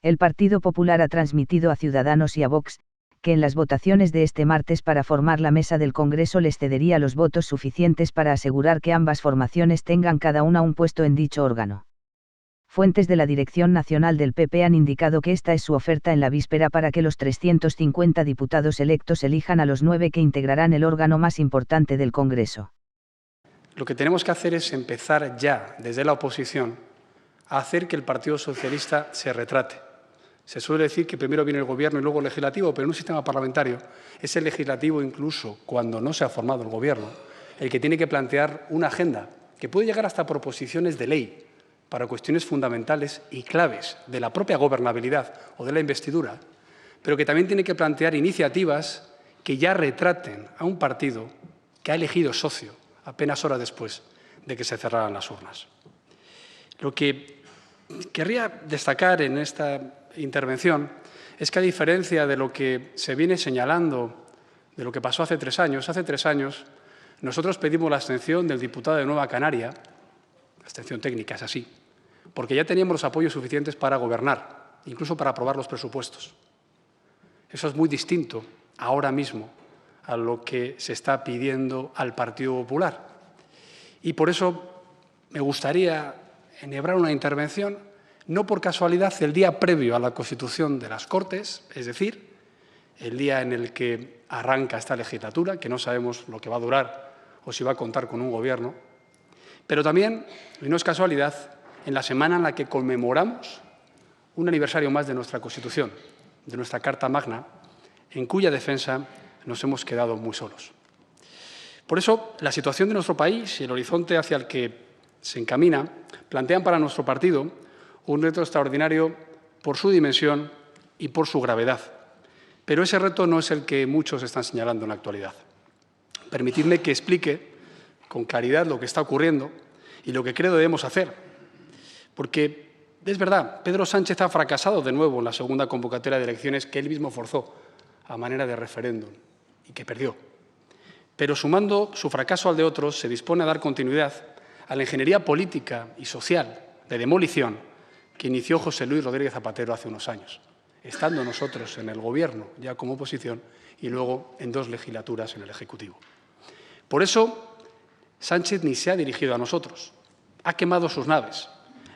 El Partido Popular ha transmitido a Ciudadanos y a Vox, que en las votaciones de este martes para formar la mesa del Congreso les cedería los votos suficientes para asegurar que ambas formaciones tengan cada una un puesto en dicho órgano. Fuentes de la Dirección Nacional del PP han indicado que esta es su oferta en la víspera para que los 350 diputados electos elijan a los 9 que integrarán el órgano más importante del Congreso. Lo que tenemos que hacer es empezar ya, desde la oposición, a hacer que el Partido Socialista se retrate. Se suele decir que primero viene el Gobierno y luego el Legislativo, pero en un sistema parlamentario es el Legislativo, incluso cuando no se ha formado el Gobierno, el que tiene que plantear una agenda que puede llegar hasta proposiciones de ley para cuestiones fundamentales y claves de la propia gobernabilidad o de la investidura, pero que también tiene que plantear iniciativas que ya retraten a un partido que ha elegido socio apenas horas después de que se cerraran las urnas. Lo que querría destacar en esta intervención es que, a diferencia de lo que se viene señalando de lo que pasó hace 3 años, nosotros pedimos la abstención del diputado de Nueva Canaria, la abstención técnica es así, porque ya teníamos los apoyos suficientes para gobernar, incluso para aprobar los presupuestos. Eso es muy distinto ahora mismo a lo que se está pidiendo al Partido Popular. Y por eso me gustaría enhebrar una intervención, no por casualidad, el día previo a la constitución de las Cortes, es decir, el día en el que arranca esta legislatura, que no sabemos lo que va a durar o si va a contar con un Gobierno, pero también, y no es casualidad, en la semana en la que conmemoramos un aniversario más de nuestra Constitución, de nuestra Carta Magna, en cuya defensa nos hemos quedado muy solos. Por eso, la situación de nuestro país y el horizonte hacia el que se encamina plantean para nuestro partido un reto extraordinario por su dimensión y por su gravedad. Pero ese reto no es el que muchos están señalando en la actualidad. Permitidme que explique con claridad lo que está ocurriendo y lo que creo debemos hacer. Porque es verdad, Pedro Sánchez ha fracasado de nuevo en la segunda convocatoria de elecciones que él mismo forzó a manera de referéndum y que perdió. Pero sumando su fracaso al de otros, se dispone a dar continuidad a la ingeniería política y social de demolición que inició José Luis Rodríguez Zapatero hace unos años, estando nosotros en el Gobierno ya como oposición y luego en 2 legislaturas en el Ejecutivo. Por eso, Sánchez ni se ha dirigido a nosotros, ha quemado sus naves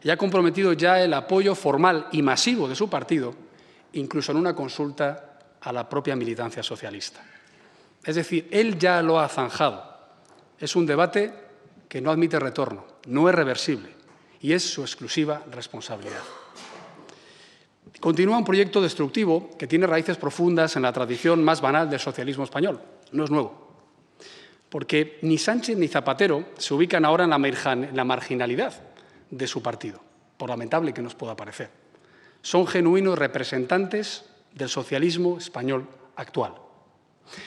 y ha comprometido ya el apoyo formal y masivo de su partido, incluso en una consulta a la propia militancia socialista. Es decir, él ya lo ha zanjado. Es un debate que no admite retorno, no es reversible y es su exclusiva responsabilidad. Continúa un proyecto destructivo que tiene raíces profundas en la tradición más banal del socialismo español. No es nuevo, porque ni Sánchez ni Zapatero se ubican ahora en la marginalidad de su partido, por lamentable que nos pueda parecer. Son genuinos representantes del socialismo español actual.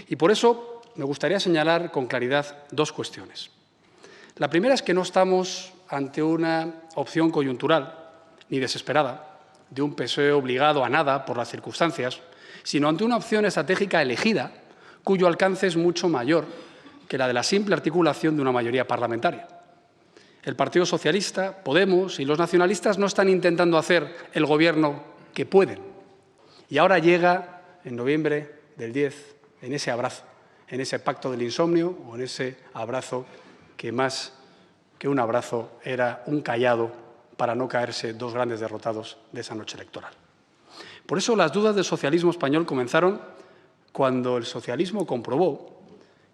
Y por eso me gustaría señalar con claridad 2 cuestiones. La primera es que no estamos ante una opción coyuntural ni desesperada, de un PSOE obligado a nada por las circunstancias, sino ante una opción estratégica elegida, cuyo alcance es mucho mayor que la de la simple articulación de una mayoría parlamentaria. El Partido Socialista, Podemos y los nacionalistas no están intentando hacer el Gobierno que pueden. Y ahora llega, en noviembre del 10, en ese abrazo, en ese pacto del insomnio o en ese abrazo que más que un abrazo era un cayado para no caerse 2 grandes derrotados de esa noche electoral. Por eso las dudas del socialismo español comenzaron cuando el socialismo comprobó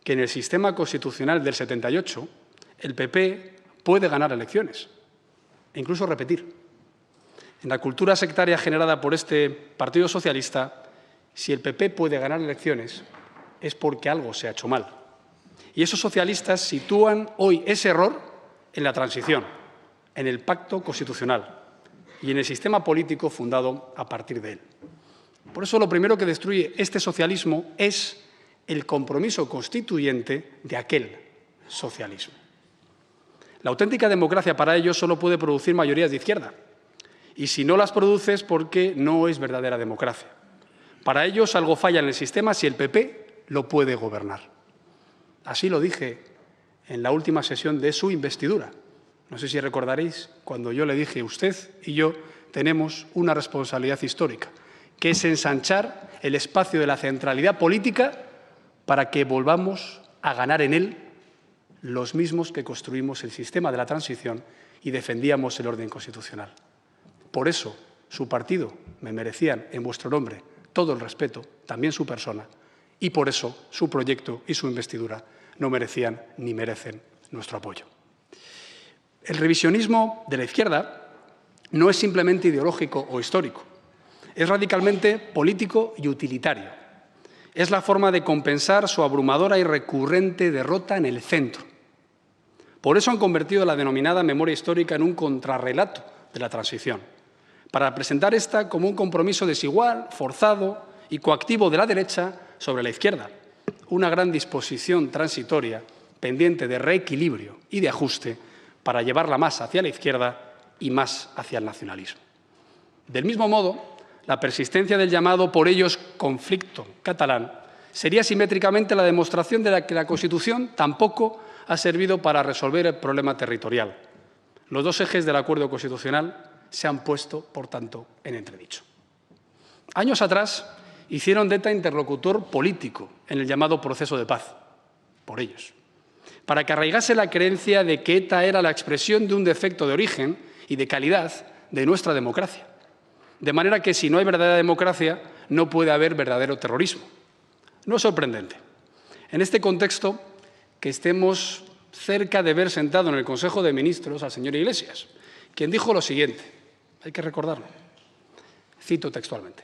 que en el sistema constitucional del 78 el PP puede ganar elecciones e incluso repetir. En la cultura sectaria generada por este Partido Socialista, si el PP puede ganar elecciones es porque algo se ha hecho mal. Y esos socialistas sitúan hoy ese error en la transición, en el pacto constitucional y en el sistema político fundado a partir de él. Por eso lo primero que destruye este socialismo es el compromiso constituyente de aquel socialismo. La auténtica democracia para ellos solo puede producir mayorías de izquierda. Y si no las produce es porque no es verdadera democracia. Para ellos algo falla en el sistema si el PP lo puede gobernar. Así lo dije en la última sesión de su investidura. No sé si recordaréis cuando yo le dije, usted y yo tenemos una responsabilidad histórica, que es ensanchar el espacio de la centralidad política para que volvamos a ganar en él los mismos que construimos el sistema de la transición y defendíamos el orden constitucional. Por eso, su partido me merecían, en vuestro nombre, todo el respeto, también su persona, y por eso su proyecto y su investidura no merecían ni merecen nuestro apoyo. El revisionismo de la izquierda no es simplemente ideológico o histórico, es radicalmente político y utilitario. Es la forma de compensar su abrumadora y recurrente derrota en el centro. Por eso han convertido la denominada memoria histórica en un contrarrelato de la transición, para presentar esta como un compromiso desigual, forzado y coactivo de la derecha sobre la izquierda, una gran disposición transitoria pendiente de reequilibrio y de ajuste para llevarla más hacia la izquierda y más hacia el nacionalismo. Del mismo modo, la persistencia del llamado por ellos conflicto catalán sería simétricamente la demostración de que la Constitución tampoco ha servido para resolver el problema territorial. Los dos ejes del acuerdo constitucional se han puesto, por tanto, en entredicho. Años atrás hicieron de ETA interlocutor político en el llamado proceso de paz, por ellos, para que arraigase la creencia de que ETA era la expresión de un defecto de origen y de calidad de nuestra democracia. De manera que si no hay verdadera democracia, no puede haber verdadero terrorismo. No es sorprendente. En este contexto, que estemos cerca de ver sentado en el Consejo de Ministros al señor Iglesias, quien dijo lo siguiente, hay que recordarlo, cito textualmente: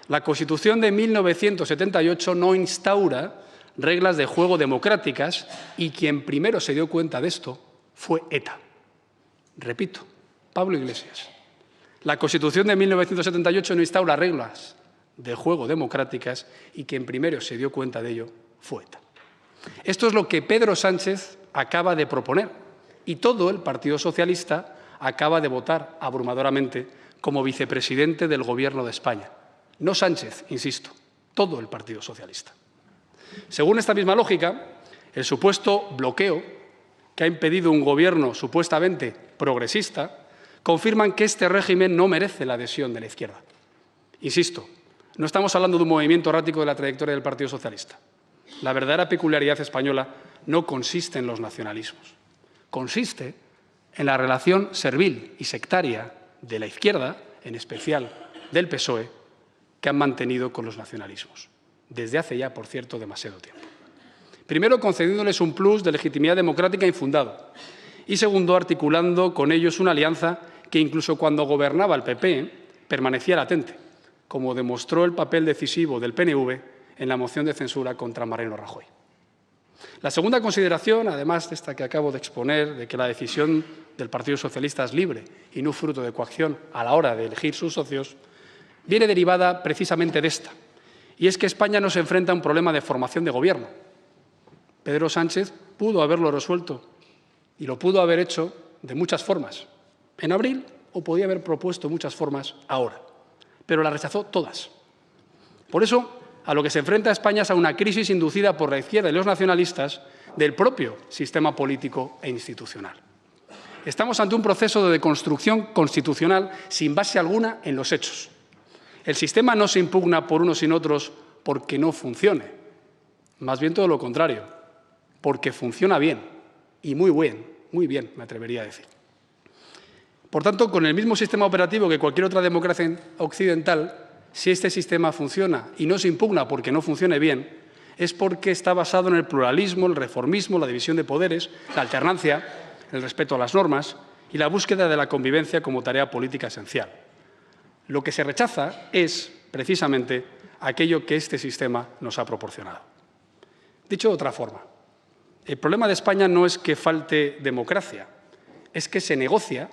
la Constitución de 1978 no instaura reglas de juego democráticas y quien primero se dio cuenta de esto fue ETA. Repito, Pablo Iglesias. La Constitución de 1978 no instaura reglas de juego democráticas y quien primero se dio cuenta de ello fue ETA. Esto es lo que Pedro Sánchez acaba de proponer y todo el Partido Socialista acaba de votar abrumadoramente como vicepresidente del Gobierno de España. No Sánchez, insisto, todo el Partido Socialista. Según esta misma lógica, el supuesto bloqueo que ha impedido un gobierno supuestamente progresista confirman que este régimen no merece la adhesión de la izquierda. Insisto, no estamos hablando de un movimiento errático de la trayectoria del Partido Socialista. La verdadera peculiaridad española no consiste en los nacionalismos, consiste en la relación servil y sectaria de la izquierda, en especial del PSOE, que han mantenido con los nacionalismos, desde hace ya, por cierto, demasiado tiempo. Primero, concediéndoles un plus de legitimidad democrática infundado y segundo, articulando con ellos una alianza que incluso cuando gobernaba el PP permanecía latente, como demostró el papel decisivo del PNV en la moción de censura contra Mariano Rajoy. La segunda consideración, además de esta que acabo de exponer, de que la decisión del Partido Socialista es libre y no fruto de coacción a la hora de elegir sus socios, viene derivada precisamente de esta, y es que España no se enfrenta a un problema de formación de gobierno. Pedro Sánchez pudo haberlo resuelto y lo pudo haber hecho de muchas formas, en abril, o podía haber propuesto muchas formas ahora, pero las rechazó todas. Por eso, a lo que se enfrenta España es a una crisis inducida por la izquierda y los nacionalistas del propio sistema político e institucional. Estamos ante un proceso de deconstrucción constitucional sin base alguna en los hechos. El sistema no se impugna por unos y otros porque no funcione, más bien todo lo contrario, porque funciona bien, y muy bien, me atrevería a decir. Por tanto, con el mismo sistema operativo que cualquier otra democracia occidental, si este sistema funciona y no se impugna porque no funcione bien, es porque está basado en el pluralismo, el reformismo, la división de poderes, la alternancia, el respeto a las normas y la búsqueda de la convivencia como tarea política esencial. Lo que se rechaza es, precisamente, aquello que este sistema nos ha proporcionado. Dicho de otra forma, el problema de España no es que falte democracia, es que se negocia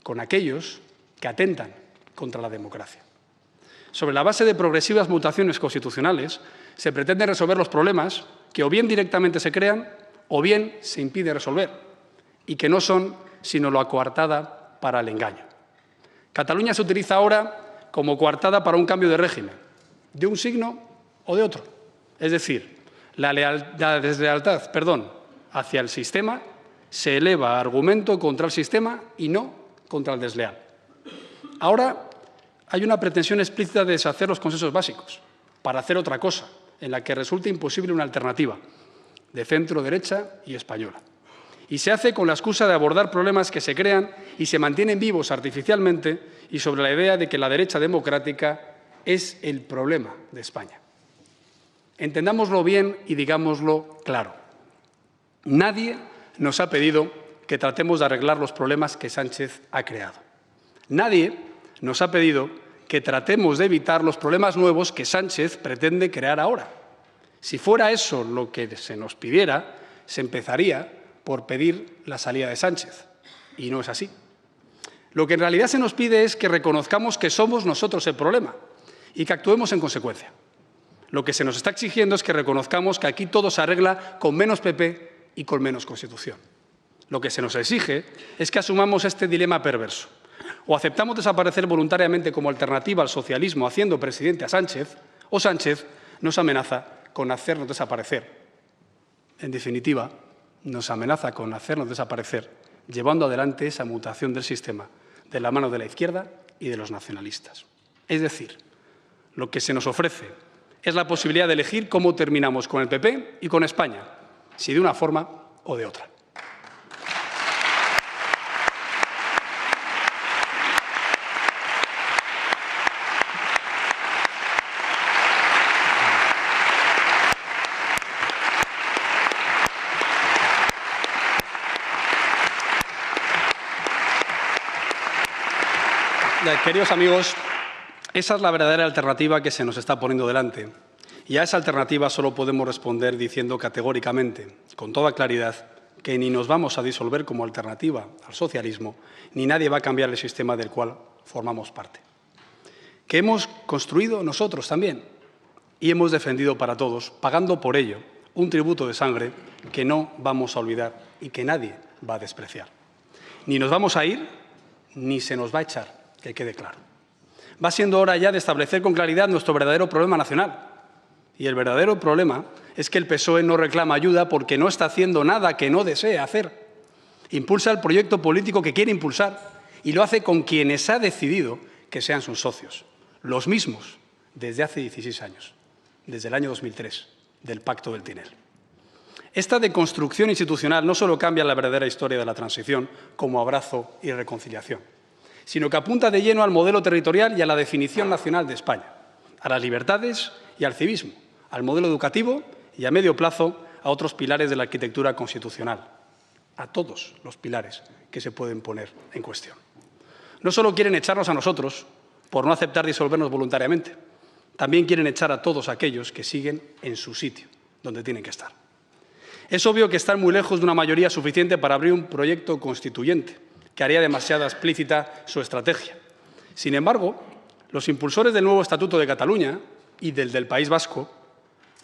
con aquellos que atentan contra la democracia. Sobre la base de progresivas mutaciones constitucionales, se pretende resolver los problemas que o bien directamente se crean o bien se impide resolver, y que no son sino la coartada para el engaño. Cataluña se utiliza ahora como coartada para un cambio de régimen, de un signo o de otro. Es decir, la deslealtad hacia el sistema se eleva a argumento contra el sistema y no contra el desleal. Ahora hay una pretensión explícita de deshacer los consensos básicos para hacer otra cosa, en la que resulta imposible una alternativa de centro-derecha y española. Y se hace con la excusa de abordar problemas que se crean y se mantienen vivos artificialmente y sobre la idea de que la derecha democrática es el problema de España. Entendámoslo bien y digámoslo claro. Nadie nos ha pedido que tratemos de arreglar los problemas que Sánchez ha creado. Nadie nos ha pedido que tratemos de evitar los problemas nuevos que Sánchez pretende crear ahora. Si fuera eso lo que se nos pidiera, se empezaría por pedir la salida de Sánchez. Y no es así. Lo que en realidad se nos pide es que reconozcamos que somos nosotros el problema y que actuemos en consecuencia. Lo que se nos está exigiendo es que reconozcamos que aquí todo se arregla con menos PP y con menos Constitución. Lo que se nos exige es que asumamos este dilema perverso. O aceptamos desaparecer voluntariamente como alternativa al socialismo haciendo presidente a Sánchez, o Sánchez nos amenaza con hacernos desaparecer. En definitiva, nos amenaza con hacernos desaparecer, llevando adelante esa mutación del sistema de la mano de la izquierda y de los nacionalistas. Es decir, lo que se nos ofrece es la posibilidad de elegir cómo terminamos con el PP y con España, si de una forma o de otra. Queridos amigos, esa es la verdadera alternativa que se nos está poniendo delante. Y a esa alternativa solo podemos responder diciendo categóricamente, con toda claridad, que ni nos vamos a disolver como alternativa al socialismo, ni nadie va a cambiar el sistema del cual formamos parte. Que hemos construido nosotros también y hemos defendido para todos, pagando por ello un tributo de sangre que no vamos a olvidar y que nadie va a despreciar. Ni nos vamos a ir, ni se nos va a echar. Que quede claro. Va siendo hora ya de establecer con claridad nuestro verdadero problema nacional. Y el verdadero problema es que el PSOE no reclama ayuda porque no está haciendo nada que no desee hacer. Impulsa el proyecto político que quiere impulsar y lo hace con quienes ha decidido que sean sus socios. Los mismos desde hace 16 años, desde el año 2003, del Pacto del Tinel. Esta deconstrucción institucional no solo cambia la verdadera historia de la transición como abrazo y reconciliación, sino que apunta de lleno al modelo territorial y a la definición nacional de España, a las libertades y al civismo, al modelo educativo y a medio plazo a otros pilares de la arquitectura constitucional, a todos los pilares que se pueden poner en cuestión. No solo quieren echarnos a nosotros por no aceptar disolvernos voluntariamente, también quieren echar a todos aquellos que siguen en su sitio, donde tienen que estar. Es obvio que están muy lejos de una mayoría suficiente para abrir un proyecto constituyente, que haría demasiado explícita su estrategia. Sin embargo, los impulsores del nuevo Estatuto de Cataluña y del País Vasco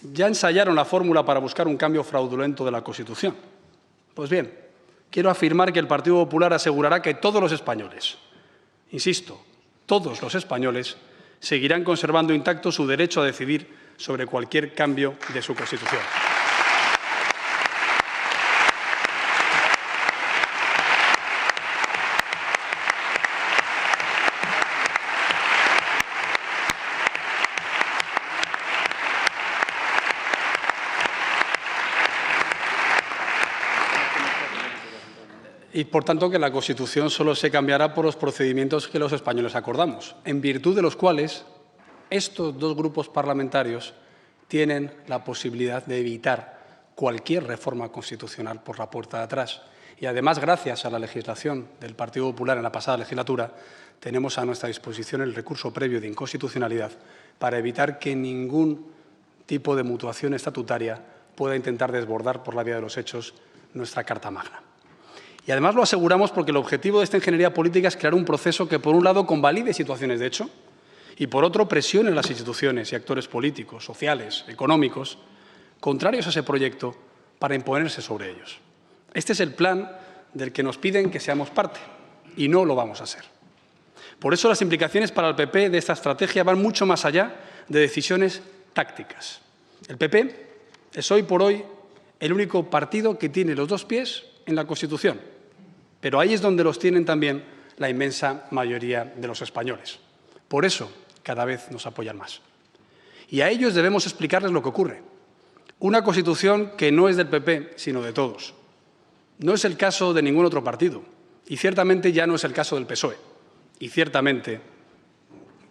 ya ensayaron la fórmula para buscar un cambio fraudulento de la Constitución. Pues bien, quiero afirmar que el Partido Popular asegurará que todos los españoles, insisto, todos los españoles, seguirán conservando intacto su derecho a decidir sobre cualquier cambio de su Constitución. Y, por tanto, que la Constitución solo se cambiará por los procedimientos que los españoles acordamos, en virtud de los cuales estos dos grupos parlamentarios tienen la posibilidad de evitar cualquier reforma constitucional por la puerta de atrás. Y, además, gracias a la legislación del Partido Popular en la pasada legislatura, tenemos a nuestra disposición el recurso previo de inconstitucionalidad para evitar que ningún tipo de mutuación estatutaria pueda intentar desbordar por la vía de los hechos nuestra Carta Magna. Y además lo aseguramos porque el objetivo de esta ingeniería política es crear un proceso que, por un lado, convalide situaciones de hecho y, por otro, presione las instituciones y actores políticos, sociales, económicos, contrarios a ese proyecto, para imponerse sobre ellos. Este es el plan del que nos piden que seamos parte y no lo vamos a ser. Por eso las implicaciones para el PP de esta estrategia van mucho más allá de decisiones tácticas. El PP es hoy por hoy el único partido que tiene los dos pies en la Constitución. Pero ahí es donde los tienen también la inmensa mayoría de los españoles. Por eso, cada vez nos apoyan más. Y a ellos debemos explicarles lo que ocurre. Una Constitución que no es del PP, sino de todos. No es el caso de ningún otro partido. Y ciertamente ya no es el caso del PSOE. Y ciertamente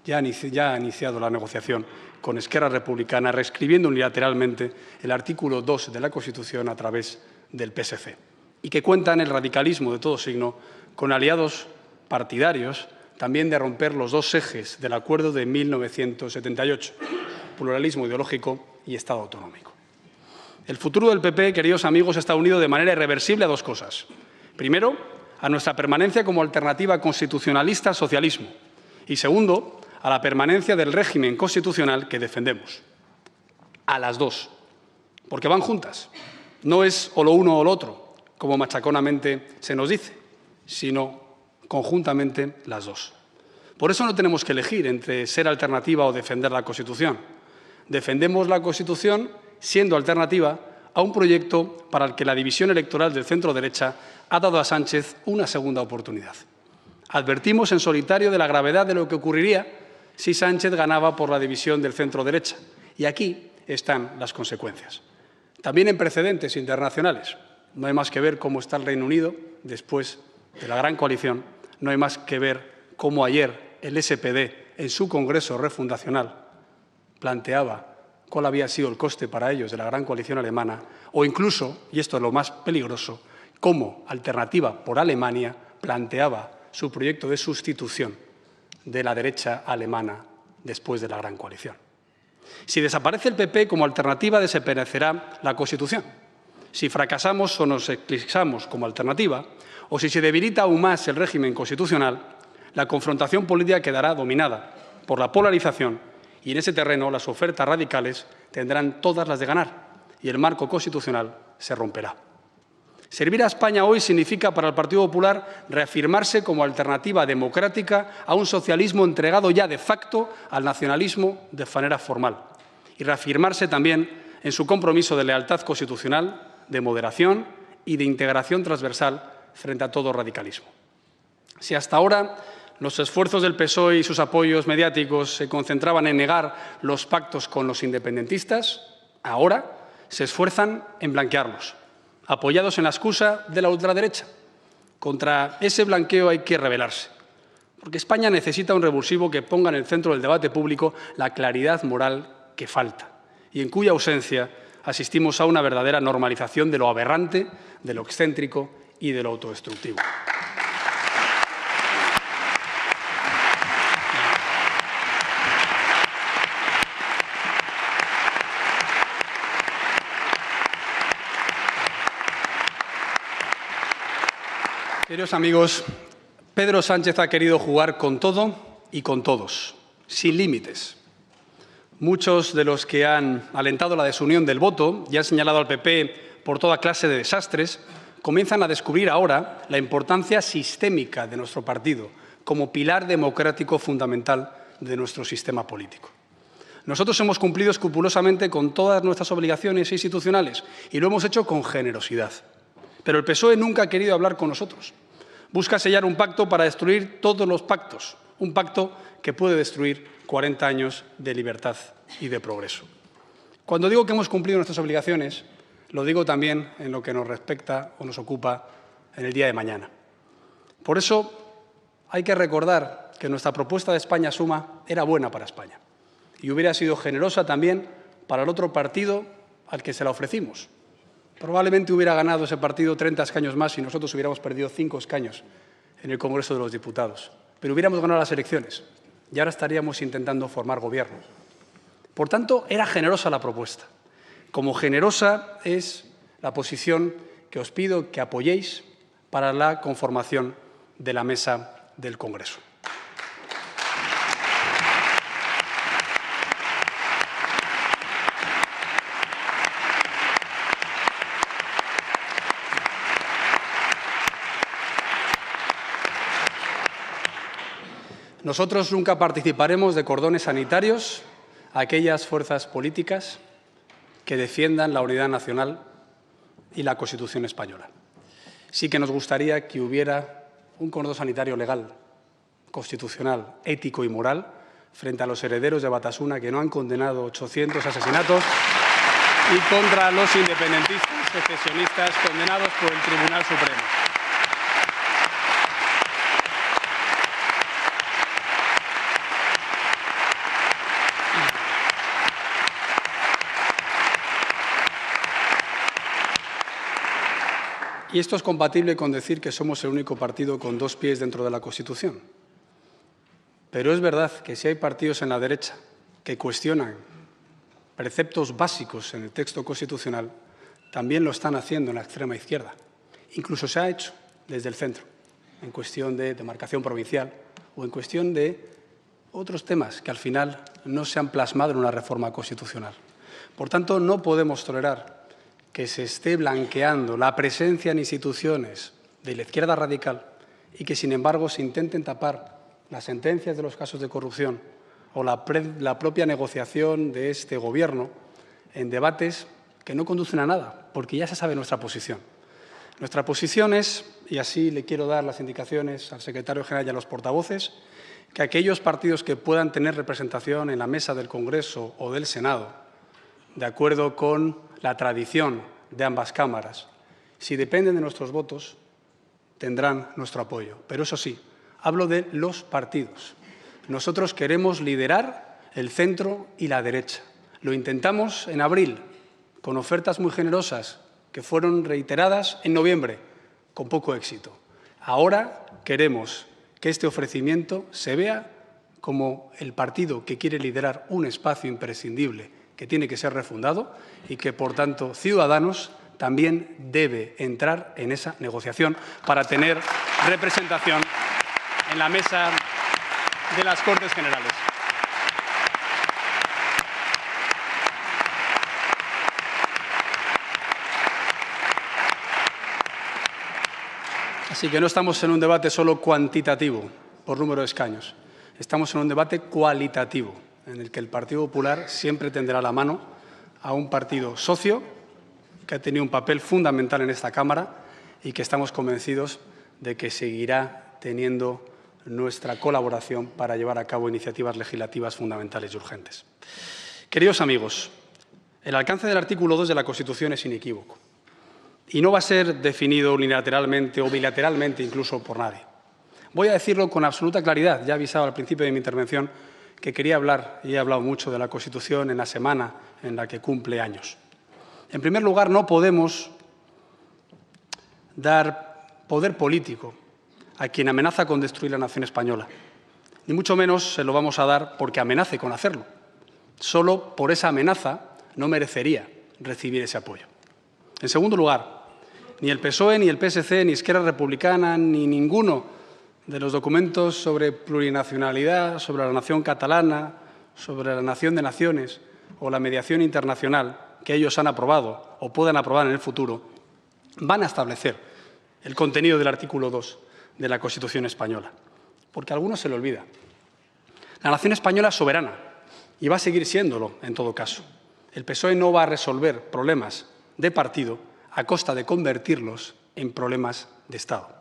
ya ha iniciado la negociación con Esquerra Republicana, reescribiendo unilateralmente el artículo 2 de la Constitución a través del PSC. Y que cuentan el radicalismo de todo signo con aliados partidarios también de romper los dos ejes del acuerdo de 1978, pluralismo ideológico y Estado autonómico. El futuro del PP, queridos amigos, está unido de manera irreversible a dos cosas. Primero, a nuestra permanencia como alternativa constitucionalista al socialismo. Y segundo, a la permanencia del régimen constitucional que defendemos. A las dos. Porque van juntas. No es o lo uno o lo otro, como machaconamente se nos dice, sino conjuntamente las dos. Por eso no tenemos que elegir entre ser alternativa o defender la Constitución. Defendemos la Constitución siendo alternativa a un proyecto para el que la división electoral del centro-derecha ha dado a Sánchez una segunda oportunidad. Advertimos en solitario de la gravedad de lo que ocurriría si Sánchez ganaba por la división del centro-derecha. Y aquí están las consecuencias. También en precedentes internacionales. No hay más que ver cómo está el Reino Unido después de la gran coalición. No hay más que ver cómo ayer el SPD, en su Congreso refundacional, planteaba cuál había sido el coste para ellos de la gran coalición alemana, o incluso, y esto es lo más peligroso, cómo Alternativa por Alemania planteaba su proyecto de sustitución de la derecha alemana después de la gran coalición. Si desaparece el PP como alternativa, desaparecerá la Constitución. Si fracasamos o nos eclipsamos como alternativa, o si se debilita aún más el régimen constitucional, la confrontación política quedará dominada por la polarización y en ese terreno las ofertas radicales tendrán todas las de ganar y el marco constitucional se romperá. Servir a España hoy significa para el Partido Popular reafirmarse como alternativa democrática a un socialismo entregado ya de facto al nacionalismo de manera formal y reafirmarse también en su compromiso de lealtad constitucional, de moderación y de integración transversal frente a todo radicalismo. Si hasta ahora los esfuerzos del PSOE y sus apoyos mediáticos se concentraban en negar los pactos con los independentistas, ahora se esfuerzan en blanquearlos, apoyados en la excusa de la ultraderecha. Contra ese blanqueo hay que rebelarse, porque España necesita un revulsivo que ponga en el centro del debate público la claridad moral que falta y en cuya ausencia asistimos a una verdadera normalización de lo aberrante, de lo excéntrico y de lo autodestructivo. Queridos amigos, Pedro Sánchez ha querido jugar con todo y con todos, sin límites. Muchos de los que han alentado la desunión del voto y han señalado al PP por toda clase de desastres, comienzan a descubrir ahora la importancia sistémica de nuestro partido como pilar democrático fundamental de nuestro sistema político. Nosotros hemos cumplido escrupulosamente con todas nuestras obligaciones institucionales y lo hemos hecho con generosidad. Pero el PSOE nunca ha querido hablar con nosotros. Busca sellar un pacto para destruir todos los pactos, un pacto que puede destruir 40 años de libertad y de progreso. Cuando digo que hemos cumplido nuestras obligaciones, lo digo también en lo que nos respecta o nos ocupa en el día de mañana. Por eso hay que recordar que nuestra propuesta de España Suma era buena para España y hubiera sido generosa también para el otro partido al que se la ofrecimos. Probablemente hubiera ganado ese partido 30 escaños más y nosotros hubiéramos perdido 5 escaños en el Congreso de los Diputados. Pero hubiéramos ganado las elecciones y ahora estaríamos intentando formar gobierno. Por tanto, era generosa la propuesta. Como generosa es la posición que os pido que apoyéis para la conformación de la mesa del Congreso. Nosotros nunca participaremos de cordones sanitarios a aquellas fuerzas políticas que defiendan la unidad nacional y la Constitución española. Sí que nos gustaría que hubiera un cordón sanitario legal, constitucional, ético y moral frente a los herederos de Batasuna, que no han condenado 800 asesinatos, y contra los independentistas secesionistas condenados por el Tribunal Supremo. Y esto es compatible con decir que somos el único partido con dos pies dentro de la Constitución. Pero es verdad que si hay partidos en la derecha que cuestionan preceptos básicos en el texto constitucional, también lo están haciendo en la extrema izquierda. Incluso se ha hecho desde el centro, en cuestión de demarcación provincial o en cuestión de otros temas que al final no se han plasmado en una reforma constitucional. Por tanto, no podemos tolerar que se esté blanqueando la presencia en instituciones de la izquierda radical y que, sin embargo, se intenten tapar las sentencias de los casos de corrupción o la propia negociación de este Gobierno en debates que no conducen a nada, porque ya se sabe nuestra posición. Nuestra posición es, y así le quiero dar las indicaciones al secretario general y a los portavoces, que aquellos partidos que puedan tener representación en la mesa del Congreso o del Senado, de acuerdo con la tradición de ambas cámaras, si dependen de nuestros votos, tendrán nuestro apoyo. Pero eso sí, hablo de los partidos. Nosotros queremos liderar el centro y la derecha. Lo intentamos en abril, con ofertas muy generosas que fueron reiteradas en noviembre, con poco éxito. Ahora queremos que este ofrecimiento se vea como el partido que quiere liderar un espacio imprescindible que tiene que ser refundado y que, por tanto, Ciudadanos también debe entrar en esa negociación para tener representación en la mesa de las Cortes Generales. Así que no estamos en un debate solo cuantitativo, por número de escaños. Estamos en un debate cualitativo, en el que el Partido Popular siempre tenderá la mano a un partido socio que ha tenido un papel fundamental en esta Cámara y que estamos convencidos de que seguirá teniendo nuestra colaboración para llevar a cabo iniciativas legislativas fundamentales y urgentes. Queridos amigos, el alcance del artículo 2 de la Constitución es inequívoco y no va a ser definido unilateralmente o bilateralmente incluso por nadie. Voy a decirlo con absoluta claridad. Ya avisaba al principio de mi intervención que quería hablar, y he hablado mucho de la Constitución en la semana en la que cumple años. En primer lugar, no podemos dar poder político a quien amenaza con destruir la nación española. Ni mucho menos se lo vamos a dar porque amenace con hacerlo. Solo por esa amenaza no merecería recibir ese apoyo. En segundo lugar, ni el PSOE, ni el PSC, ni Esquerra Republicana, ni ninguno de los documentos sobre plurinacionalidad, sobre la nación catalana, sobre la nación de naciones o la mediación internacional que ellos han aprobado o puedan aprobar en el futuro, van a establecer el contenido del artículo 2 de la Constitución española. Porque a algunos se le olvida. La nación española es soberana y va a seguir siéndolo en todo caso. El PSOE no va a resolver problemas de partido a costa de convertirlos en problemas de Estado.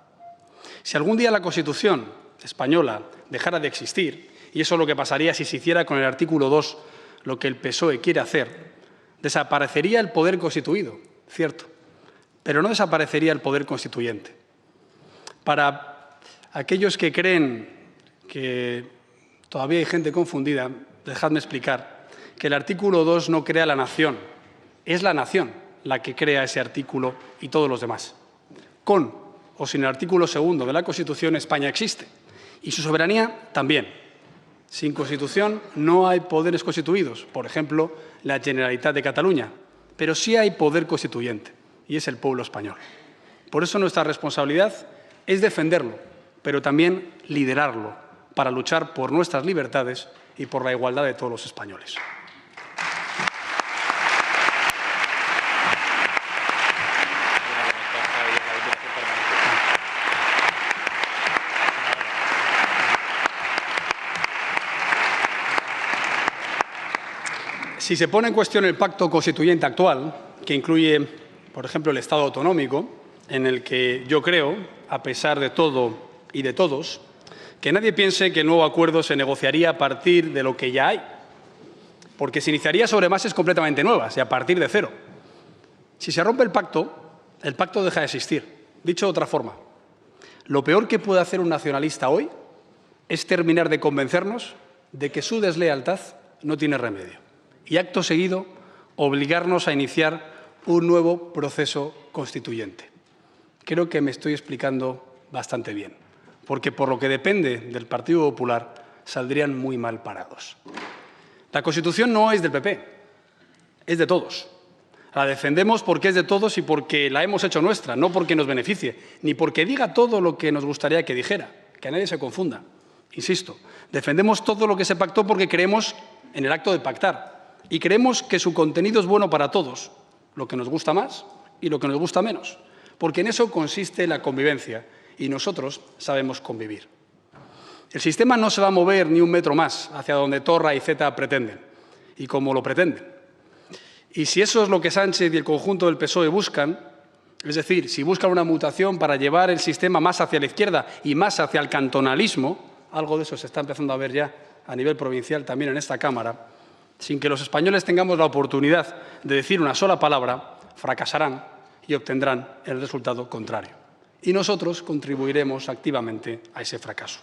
Si algún día la Constitución española dejara de existir, y eso es lo que pasaría si se hiciera con el artículo 2 lo que el PSOE quiere hacer, desaparecería el poder constituido, cierto, pero no desaparecería el poder constituyente. Para aquellos que creen que todavía hay gente confundida, dejadme explicar que el artículo 2 no crea la nación, es la nación la que crea ese artículo y todos los demás. Con o sin el artículo 2 de la Constitución, España existe y su soberanía también. Sin Constitución no hay poderes constituidos, por ejemplo, la Generalitat de Cataluña, pero sí hay poder constituyente y es el pueblo español. Por eso nuestra responsabilidad es defenderlo, pero también liderarlo para luchar por nuestras libertades y por la igualdad de todos los españoles. Si se pone en cuestión el pacto constituyente actual, que incluye, por ejemplo, el Estado autonómico, en el que yo creo, a pesar de todo, y de todos que nadie piense que el nuevo acuerdo se negociaría a partir de lo que ya hay, porque se iniciaría sobre bases completamente nuevas y a partir de cero. Si se rompe el pacto deja de existir. Dicho de otra forma, lo peor que puede hacer un nacionalista hoy es terminar de convencernos de que su deslealtad no tiene remedio y, acto seguido, obligarnos a iniciar un nuevo proceso constituyente. Creo que me estoy explicando bastante bien, porque por lo que depende del Partido Popular saldrían muy mal parados. La Constitución no es del PP, es de todos. La defendemos porque es de todos y porque la hemos hecho nuestra, no porque nos beneficie, ni porque diga todo lo que nos gustaría que dijera, que nadie se confunda. Insisto, defendemos todo lo que se pactó porque creemos en el acto de pactar y creemos que su contenido es bueno para todos, lo que nos gusta más y lo que nos gusta menos, porque en eso consiste la convivencia y nosotros sabemos convivir. El sistema no se va a mover ni un metro más hacia donde Torra y Zeta pretenden y como lo pretenden. Y si eso es lo que Sánchez y el conjunto del PSOE buscan, es decir, si buscan una mutación para llevar el sistema más hacia la izquierda y más hacia el cantonalismo, algo de eso se está empezando a ver ya a nivel provincial también en esta Cámara, sin que los españoles tengamos la oportunidad de decir una sola palabra, fracasarán y obtendrán el resultado contrario. Y nosotros contribuiremos activamente a ese fracaso.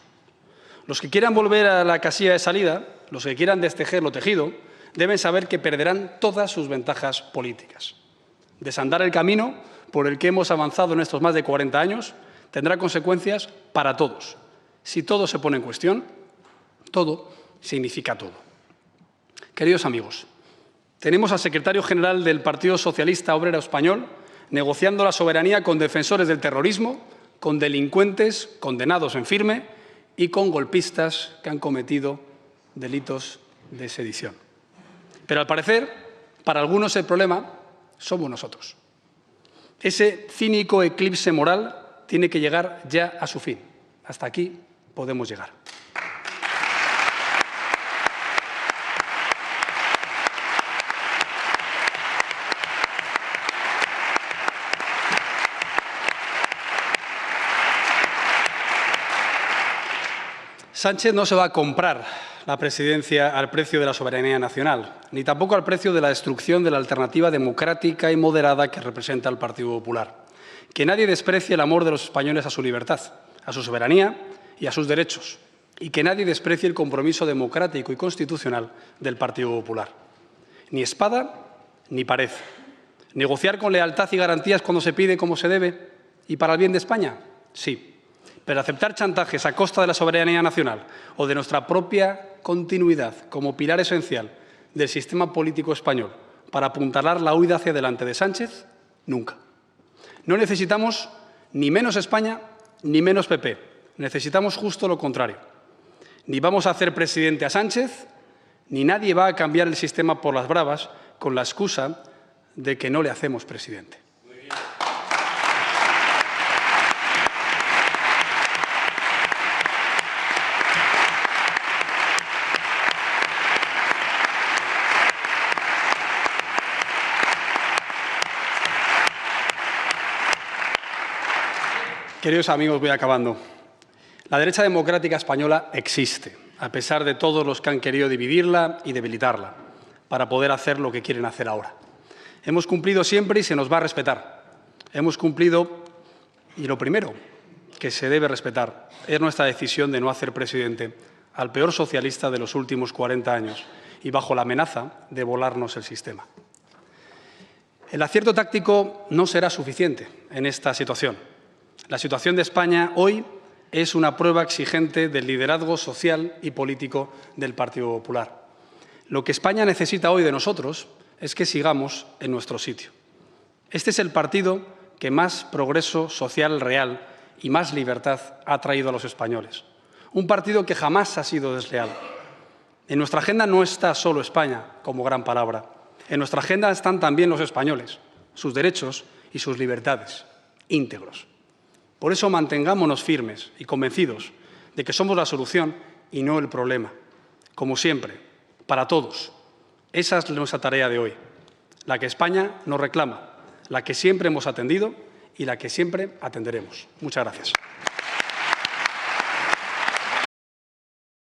Los que quieran volver a la casilla de salida, los que quieran destejer lo tejido, deben saber que perderán todas sus ventajas políticas. Desandar el camino por el que hemos avanzado en estos más de 40 años tendrá consecuencias para todos. Si todo se pone en cuestión, todo significa todo. Queridos amigos, tenemos al secretario general del Partido Socialista Obrero Español negociando la soberanía con defensores del terrorismo, con delincuentes condenados en firme y con golpistas que han cometido delitos de sedición. Pero, al parecer, para algunos el problema somos nosotros. Ese cínico eclipse moral tiene que llegar ya a su fin. Hasta aquí podemos llegar. Sánchez no se va a comprar la presidencia al precio de la soberanía nacional, ni tampoco al precio de la destrucción de la alternativa democrática y moderada que representa el Partido Popular. Que nadie desprecie el amor de los españoles a su libertad, a su soberanía y a sus derechos, y que nadie desprecie el compromiso democrático y constitucional del Partido Popular. Ni espada ni pared. Negociar con lealtad y garantías cuando se pide como se debe y para el bien de España, sí. Pero aceptar chantajes a costa de la soberanía nacional o de nuestra propia continuidad como pilar esencial del sistema político español para apuntalar la huida hacia adelante de Sánchez, nunca. No necesitamos ni menos España ni menos PP. Necesitamos justo lo contrario. Ni vamos a hacer presidente a Sánchez, ni nadie va a cambiar el sistema por las bravas con la excusa de que no le hacemos presidente. Queridos amigos, voy acabando. La derecha democrática española existe, a pesar de todos los que han querido dividirla y debilitarla, para poder hacer lo que quieren hacer ahora. Hemos cumplido siempre y se nos va a respetar. Hemos cumplido y lo primero que se debe respetar es nuestra decisión de no hacer presidente al peor socialista de los últimos 40 años y bajo la amenaza de volarnos el sistema. El acierto táctico no será suficiente en esta situación. La situación de España hoy es una prueba exigente del liderazgo social y político del Partido Popular. Lo que España necesita hoy de nosotros es que sigamos en nuestro sitio. Este es el partido que más progreso social real y más libertad ha traído a los españoles. Un partido que jamás ha sido desleal. En nuestra agenda no está solo España como gran palabra. En nuestra agenda están también los españoles, sus derechos y sus libertades, íntegros. Por eso mantengámonos firmes y convencidos de que somos la solución y no el problema. Como siempre, para todos. Esa es nuestra tarea de hoy, la que España nos reclama, la que siempre hemos atendido y la que siempre atenderemos. Muchas gracias.